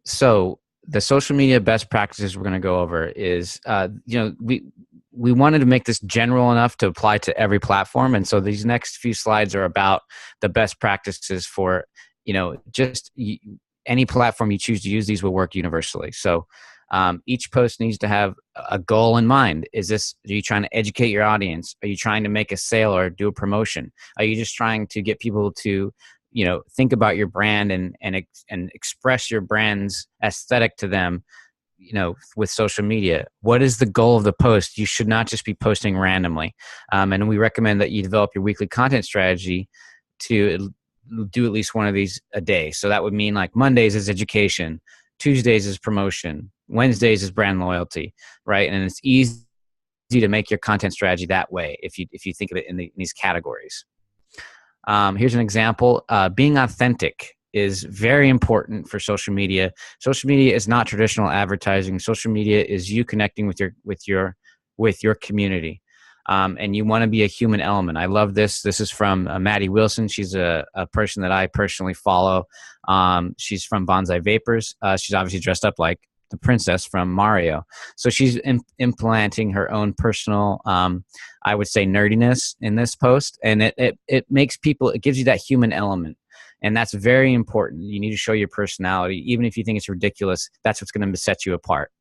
So the social media best practices we're going to go over is, we wanted to make this general enough to apply to every platform, and so these next few slides are about the best practices for, just any platform you choose to use. These will work universally. So each post needs to have a goal in mind. Are you trying to educate your audience? Are you trying to make a sale or do a promotion? Are you just trying to get people to, think about your brand and express your brand's aesthetic to them, with social media? What is the goal of the post? You should not just be posting randomly. And we recommend that you develop your weekly content strategy to do at least one of these a day. So that would mean like Mondays is education, Tuesdays is promotion, Wednesdays is brand loyalty, right? And it's easy to make your content strategy that way if you think of it in these categories. Here's an example. Being authentic is very important for social media. Social media is not traditional advertising. Social media is you connecting with your community. And you want to be a human element. I love this. This is from Maddie Wilson. She's a person that I personally follow. She's from Bonsai Vapors. She's obviously dressed up like the princess from Mario. So she's implanting her own personal, I would say, nerdiness in this post. And it makes people, it gives you that human element. And that's very important. You need to show your personality. Even if you think it's ridiculous, that's what's going to set you apart.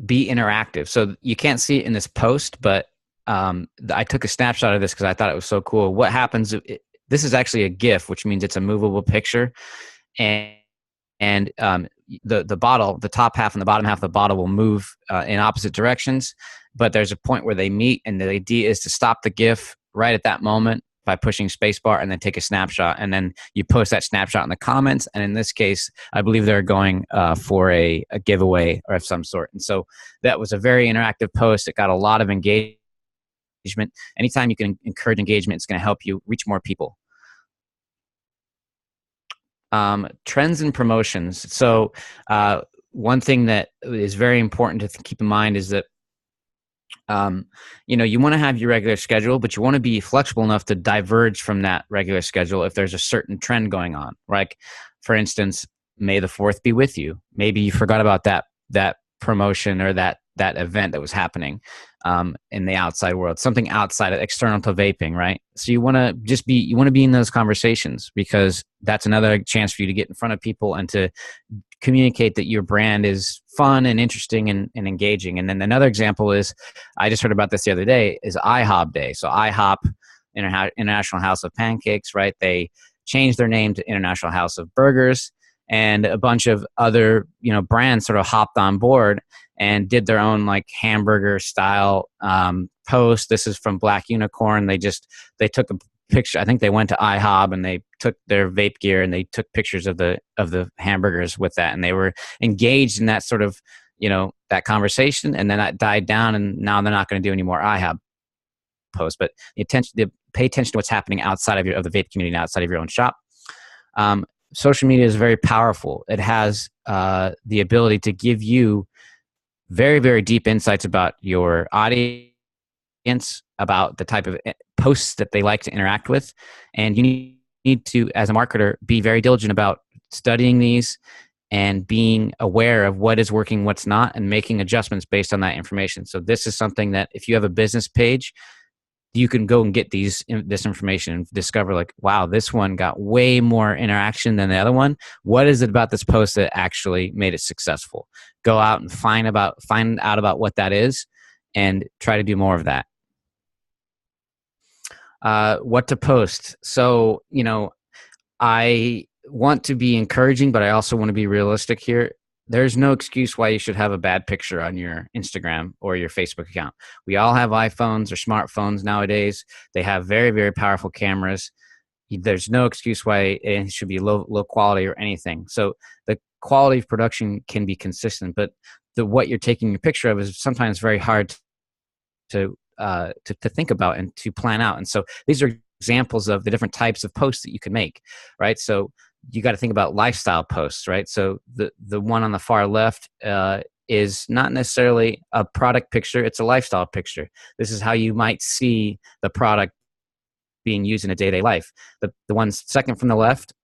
Be interactive. So you can't see it in this post, but I took a snapshot of this because I thought it was so cool. What happens? This is actually a GIF, which means it's a movable picture, and the bottle, the top half and the bottom half of the bottle will move in opposite directions. But there's a point where they meet, and the idea is to stop the GIF right at that moment by pushing spacebar and then take a snapshot, and then you post that snapshot in the comments. And in this case, I believe they're going for a giveaway or of some sort. And so that was a very interactive post. It got a lot of engagement. Anytime you can encourage engagement, it's going to help you reach more people. Trends and promotions. So one thing that is very important to keep in mind is that you want to have your regular schedule, but you want to be flexible enough to diverge from that regular schedule if there's a certain trend going on. Like, for instance, May the 4th be with you. Maybe you forgot about that promotion or that event that was happening in the outside world, something outside of external to vaping, right? So you want to be in those conversations, because that's another chance for you to get in front of people and to communicate that your brand is fun and interesting and engaging. And then another example is, I just heard about this the other day, is IHOP Day. So IHOP, International House of Pancakes, right? They changed their name to International House of Burgers, and a bunch of other brands sort of hopped on board and did their own like hamburger style post. This is from Black Unicorn. They took a picture. I think they went to IHOP and they took their vape gear and they took pictures of the hamburgers with that, and they were engaged in that sort of that conversation. And then that died down, and now they're not going to do any more IHOP posts. But pay attention to what's happening outside of the vape community and outside of your own shop. Social media is very powerful. It has the ability to give you very, very deep insights about your audience, about the type of posts that they like to interact with. And you need to, as a marketer, be very diligent about studying these and being aware of what is working, what's not, and making adjustments based on that information. So this is something that if you have a business page, you can go and get this information and discover, like, wow, this one got way more interaction than the other one. What is it about this post that actually made it successful? Go out and find out about what that is and try to do more of that. What to post. So, I want to be encouraging, but I also want to be realistic here. There's no excuse why you should have a bad picture on your Instagram or your Facebook account. We all have iPhones or smartphones nowadays. They have very, very powerful cameras. There's no excuse why it should be low quality or anything. So the quality of production can be consistent, but what you're taking your picture of is sometimes very hard to think about and to plan out. And so these are examples of the different types of posts that you can make, right? So you got to think about lifestyle posts, right? So the one on the far left is not necessarily a product picture, it's a lifestyle picture. This is how you might see the product being used in a day-to-day life. The ones second from the left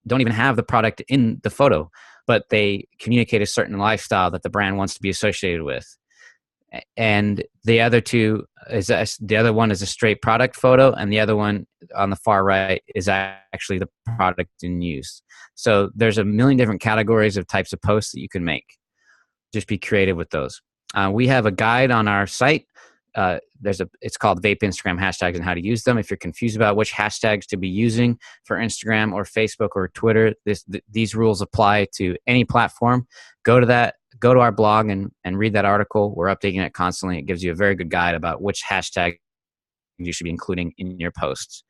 don't even have the product in the photo, but they communicate a certain lifestyle that the brand wants to be associated with. And the other one is a straight product photo, and the other one on the far right is actually the product in use. So there's a million different categories of types of posts that you can make. Just be creative with those. We have a guide on our site. It's called Vape Instagram Hashtags and How to Use Them. If you're confused about which hashtags to be using for Instagram or Facebook or Twitter, these rules apply to any platform. Go to our blog and read that article. We're updating it constantly. It gives you a very good guide about which hashtag you should be including in your posts.